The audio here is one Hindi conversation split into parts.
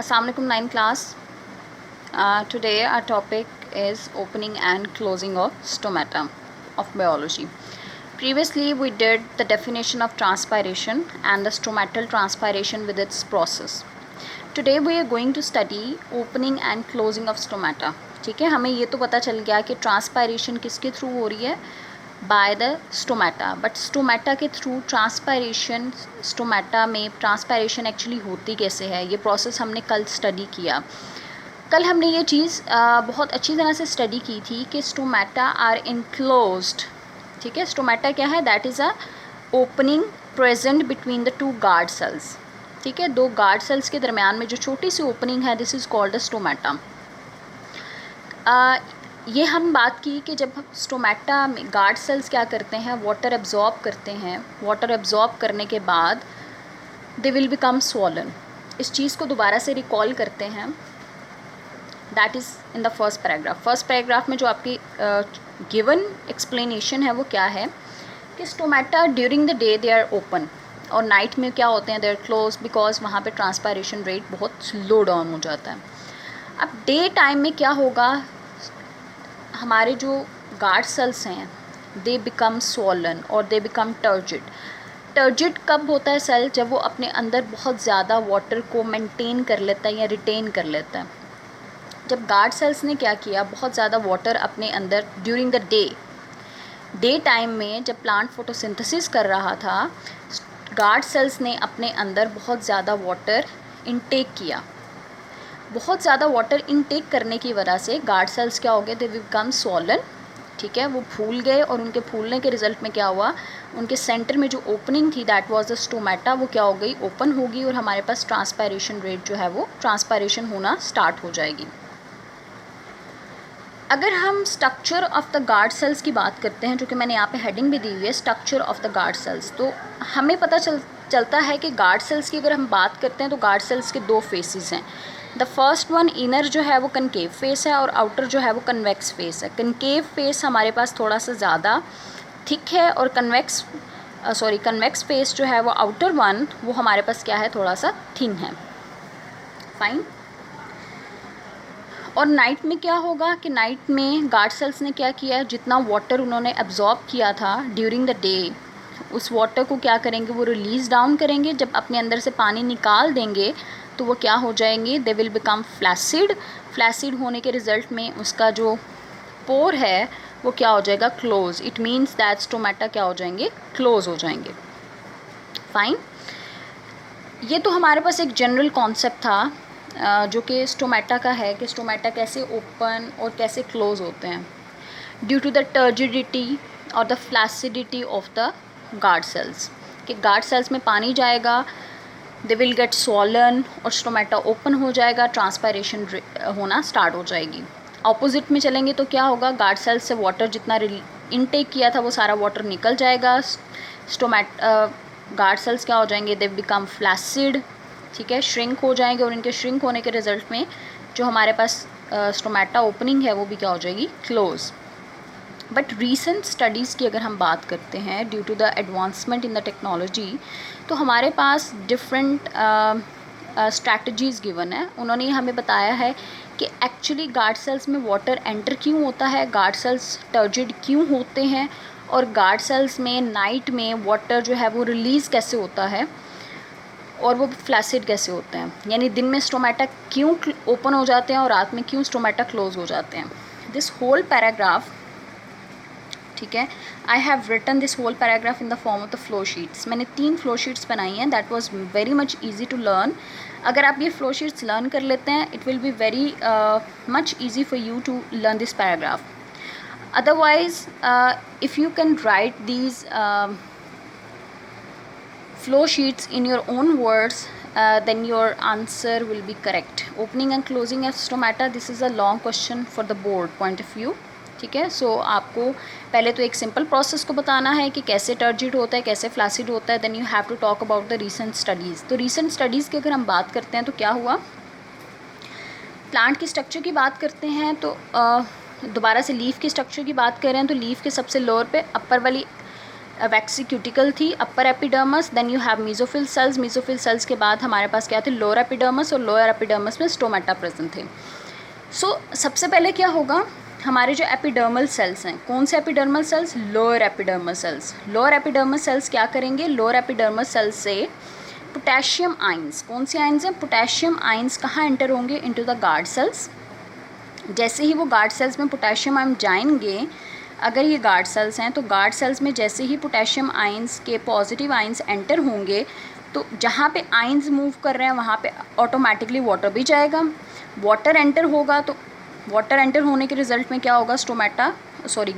Assalamualaikum 9th class. Today our topic is opening and closing of stomata of biology. Previously we did the definition of transpiration and the stomatal transpiration with its process. Today we are going to study opening and closing of stomata. ठीक है, हमें ये तो पता चल गया कि ट्रांसपायरेशन किसके थ्रू हो रही है, by the stomata. But stomata के थ्रू ट्रांसपायरेशन, स्टोमेटा में ट्रांसपायरेशन एक्चुअली होती कैसे है, ये प्रोसेस हमने कल स्टडी किया. कल हमने ये चीज़ बहुत अच्छी तरह से स्टडी की थी कि स्टोमेटा आर इनक्लोज्ड. ठीक है, स्टोमेटा क्या है, that is a opening present between the two guard cells. ठीक है, दो गार्ड सेल्स के दरमियान में जो छोटी सी ओपनिंग है, this is called a stomata. ये हम बात की कि जब स्टोमेटा में गार्ड सेल्स क्या करते हैं, वाटर एब्जॉर्ब करते हैं. वाटर एब्जॉर्ब करने के बाद दे विल बिकम स्वॉलन. इस चीज़ को दोबारा से रिकॉल करते हैं. That is in the first paragraph. First paragraph में जो आपकी गिवन एक्सप्लेनेशन है वो क्या है कि stomata during the day they are open और नाइट में क्या होते हैं, दे आर क्लोज, बिकॉज वहाँ पे ट्रांसपायरेशन रेट बहुत स्लो डाउन हो जाता है. अब डे टाइम में क्या होगा, हमारे जो गार्ड सेल्स हैं दे बिकम स्वॉलन और दे बिकम टर्जिड. टर्जिड कब होता है सेल, जब वो अपने अंदर बहुत ज़्यादा वाटर को मेंटेन कर लेता है या रिटेन कर लेता है. जब गार्ड सेल्स ने क्या किया, बहुत ज़्यादा वाटर अपने अंदर ड्यूरिंग द डे टाइम में जब प्लांट फोटोसिंथेसिस कर रहा था, गार्ड सेल्स ने अपने अंदर बहुत ज़्यादा वाटर इनटेक किया. बहुत ज़्यादा वाटर इनटेक करने की वजह से गार्ड सेल्स क्या हो गए, दे बिकम स्वॉलन. ठीक है, वो फूल गए और उनके फूलने के रिज़ल्ट में क्या हुआ, उनके सेंटर में जो ओपनिंग थी दैट वाज द स्टोमेटा, वो क्या हो गई, ओपन होगी और हमारे पास ट्रांसपायरेशन रेट जो है वो ट्रांसपायरेशन होना स्टार्ट हो जाएगी. अगर हम structure of the guard sales की बात करते हैं, जो कि मैंने यहाँ पे हेडिंग भी दी हुई है, structure of the guard sales, तो हमें पता चलता है कि गार्ड सेल्स की अगर हम बात करते हैं तो गार्ड सेल्स के दो फेसेस हैं. द फर्स्ट वन, इनर जो है वो कनकेव फेस है और आउटर जो है वो कन्वेक्स फेस है. कनकेव फेस हमारे पास थोड़ा सा ज़्यादा थिक है और कन्वेक्स फेस जो है वो आउटर वन, वो हमारे पास क्या है, थोड़ा सा थिन है. फाइन. और नाइट में क्या होगा कि नाइट में गार्ड सेल्स ने क्या किया, जितना वाटर उन्होंने एब्जॉर्ब किया था ड्यूरिंग द डे, उस वाटर को क्या करेंगे, वो रिलीज़ डाउन करेंगे. जब अपने अंदर से पानी निकाल देंगे तो वो क्या हो जाएंगे, they will become flaccid. Flaccid होने के रिज़ल्ट में उसका जो पोर है वो क्या हो जाएगा, close. It means that stomata क्या हो जाएंगे, क्लोज हो जाएंगे. फाइन. ये तो हमारे पास एक जनरल कॉन्सेप्ट था जो कि स्टोमेटा का है कि स्टोमेटा कैसे ओपन और कैसे क्लोज होते हैं ड्यू टू द टर्जिडिटी और the flaccidity of the guard cells. कि गार्ड सेल्स में पानी जाएगा, दे विल गेट स्वॉलन और स्टोमेटा ओपन हो जाएगा, ट्रांसपायरेशन होना स्टार्ट हो जाएगी. ऑपोजिट में चलेंगे तो क्या होगा, गार्ड सेल्स से वाटर जितना इनटेक किया था वो सारा वाटर निकल जाएगा. गार्ड सेल्स क्या हो जाएंगे, दे बिकम फ्लैसिड. ठीक है, श्रिंक हो जाएंगे और इनके श्रिंक होने के रिज़ल्ट में जो हमारे पास स्टोमेटा ओपनिंग है वो भी क्या हो जाएगी, क्लोज. बट रीसेंट स्टडीज़ की अगर हम बात करते हैं, due to the advancement in the technology, तो हमारे पास डिफरेंट स्ट्रैटेजीज़ गिवन है. उन्होंने हमें बताया है कि एक्चुअली गार्ड सेल्स में वाटर एंटर क्यों होता है, गार्ड सेल्स टर्जिड क्यों होते हैं और गार्ड सेल्स में नाइट में वाटर जो है वो रिलीज़ कैसे होता है और वो फ्लैसिड कैसे होते हैं. यानी दिन में स्टोमेटा क्यों ओपन हो जाते हैं और रात में क्यों स्टोमेटा क्लोज हो जाते हैं. दिस होल पैराग्राफ, ठीक है, I have written this whole paragraph in the form of the flow sheets. मैंने 3 फ्लो शीट्स बनाई हैं. That was very much easy to learn. अगर आप ये फ्लो शीट्स लर्न कर लेते हैं, it will be very much easy for you to learn this paragraph. Otherwise if you can write these flow sheets in your own words, then your answer will be correct. Opening and closing of stomata, this is a long question for the board point of view. ठीक है, सो आपको पहले तो एक सिंपल प्रोसेस को बताना है कि कैसे टर्जिड होता है, कैसे फ्लैसिड होता है. Then you have to talk about the recent studies. तो रीसेंट स्टडीज़ की अगर हम बात करते हैं तो क्या हुआ, प्लांट की स्ट्रक्चर की बात करते हैं तो दोबारा से लीफ की स्ट्रक्चर की बात कर रहे हैं तो लीफ के सबसे लोअर पे अपर वाली वैक्सीक्यूटिकल थी, upper epidermis, then you have mesophyll cells, mesophyll cells के बाद हमारे पास क्या थे, लोअर एपिडर्मस, और लोअर एपिडर्मस में स्टोमेटा प्रेजेंट थे। सो सबसे पहले क्या होगा, हमारे जो एपिडर्मल सेल्स हैं, कौन से epidermal cells, lower epidermal cells. Lower epidermal cells क्या करेंगे, लोअर एपिडर्मल सेल्स से पोटेशियम आइंस, कौन सी आइंस हैं, पोटेशियम आइंस कहाँ एंटर होंगे, इनटू द गार्ड सेल्स। जैसे ही वो गार्ड सेल्स में पोटेशियम आइंस जाएंगे, अगर ये गार्ड सेल्स हैं तो गार्ड सेल्स में जैसे ही पोटेशियम आइंस के पॉजिटिव आइंस एंटर होंगे, तो जहाँ पे आइंस मूव कर रहे हैं वहाँ पे ऑटोमेटिकली वाटर भी जाएगा। वाटर एंटर होगा तो वाटर एंटर होने के रिजल्ट में क्या होगा,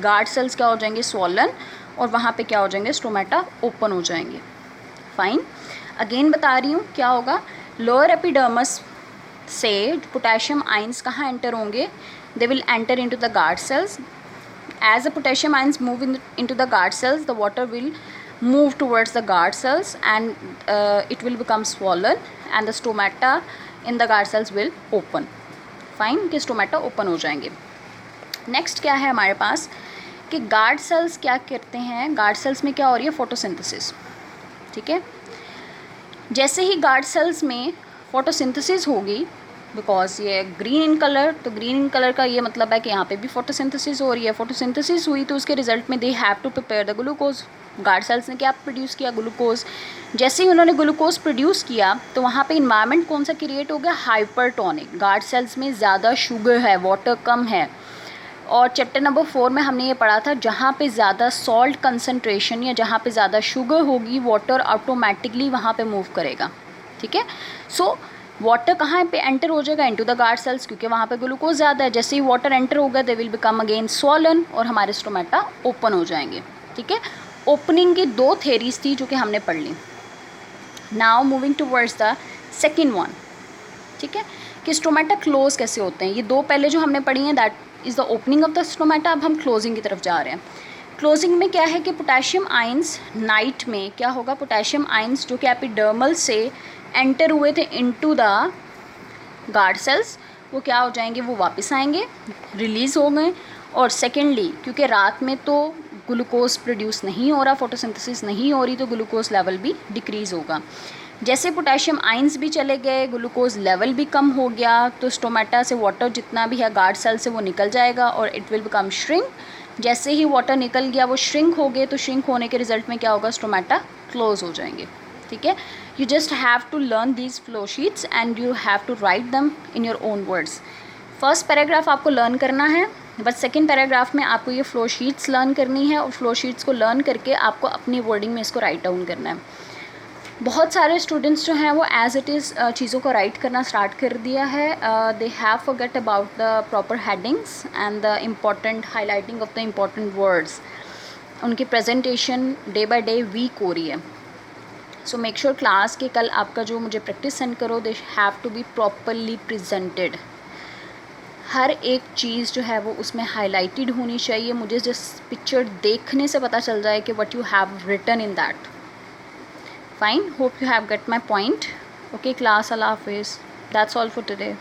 गार्ड सेल्स क्या हो जाएंगे, स्वॉलन, और वहाँ पे क्या हो जाएंगे, स्टोमेटा ओपन हो जाएंगे। फाइन, अगेन बता रही हूँ क्या होगा, लोअर एपिडर्मस से पोटेशियम आइंस कहाँ एंटर होंगे, they will enter into the guard sales. As the potassium ions move into the guard cells, the water will move towards the guard cells and it will become swollen and the stomata in the guard cells will open. Fine, कि stomata open हो जाएंगे। Next क्या है हमारे पास कि गार्ड सेल्स क्या करते हैं, गार्ड सेल्स में क्या हो रही है, फोटोसिंथेसिस। ठीक है, जैसे ही गार्ड सेल्स में फोटोसिंथेसिस होगी, बिकॉज ये ग्रीन इन कलर, तो ग्रीन इन कलर का ये मतलब है कि यहाँ पे भी फोटोसिंथेसिस हो रही है। फोटोसिंथेसिस हुई तो उसके रिजल्ट में they have to prepare the glucose. Guard cells ने क्या प्रोड्यूस किया, ग्लूकोज। जैसे ही उन्होंने ग्लूकोज प्रोड्यूस किया तो वहाँ पे इन्वायरमेंट कौन सा क्रिएट हो गया, हाइपरटोनिक। गार्ड सेल्स में ज़्यादा शुगर है, वाटर कम है। और चैप्टर नंबर 4 में हमने ये पढ़ा था, जहाँ पे ज़्यादा सॉल्ट कंसनट्रेशन या जहाँ पे ज़्यादा शुगर होगी, वाटर ऑटोमेटिकली वहाँ पे मूव करेगा। ठीक है, सो वाटर कहाँ पे एंटर हो जाएगा, इनटू द गार्ड सेल्स, क्योंकि वहाँ पे ग्लूकोज ज़्यादा है। जैसे ही वाटर एंटर होगा, they will become again swollen और हमारे स्टोमेटा ओपन हो जाएंगे। ठीक है, ओपनिंग की 2 थेरीज थी जो कि हमने पढ़ ली। Now moving towards the second one. ठीक है, कि स्टोमेटा क्लोज कैसे होते हैं। ये 2 पहले जो हमने पढ़ी हैं, that is the opening of the stomata. अब हम क्लोजिंग की तरफ जा रहे हैं। क्लोजिंग में क्या है कि पोटेशियम आइंस नाइट में क्या होगा, पोटेशियम आइंस जो कि एपिडर्मल से एंटर हुए थे इनटू द गार्ड सेल्स, वो क्या हो जाएंगे, वो वापस आएंगे, रिलीज़ हो गए। और सेकेंडली, क्योंकि रात में तो ग्लूकोज प्रोड्यूस नहीं हो रहा, फोटोसिंथेसिस नहीं हो रही, तो ग्लूकोज लेवल भी डिक्रीज़ होगा। जैसे पोटेशियम आइंस भी चले गए, ग्लूकोज लेवल भी कम हो गया, तो स्टोमेटा से वाटर जितना भी है गार्ड सेल से वो निकल जाएगा और इट विल बिकम श्रिंक। जैसे ही वाटर निकल गया, वो श्रिंक हो गए, तो श्रिंक होने के रिजल्ट में क्या होगा, स्टोमेटा क्लोज हो जाएंगे। ठीक है, you just have to learn these flow sheets and you have to write them in your own words. First paragraph आपको लर्न करना है, बट सेकेंड पैराग्राफ में आपको ये फ्लो शीट्स लर्न करनी है और फ्लो शीट्स को लर्न करके आपको अपनी वर्डिंग में इसको राइट डाउन करना है। बहुत सारे स्टूडेंट्स जो हैं वो एज इट इज़ चीज़ों को राइट करना स्टार्ट कर दिया है। They have forget about the proper headings and the important highlighting of the important words. उनकी presentation day by day weak हो रही है। सो मेक श्योर क्लास के कल आपका जो मुझे प्रैक्टिस सेंड करो, they have to be properly presented. हर एक चीज़ जो है वो उसमें हाईलाइटेड होनी चाहिए। मुझे जिस पिक्चर देखने से पता चल जाए कि what you have written in that. Fine, hope you have get my point. Okay class, अल्लाह हाफिज़, दैट्स ऑल फॉर टुडे।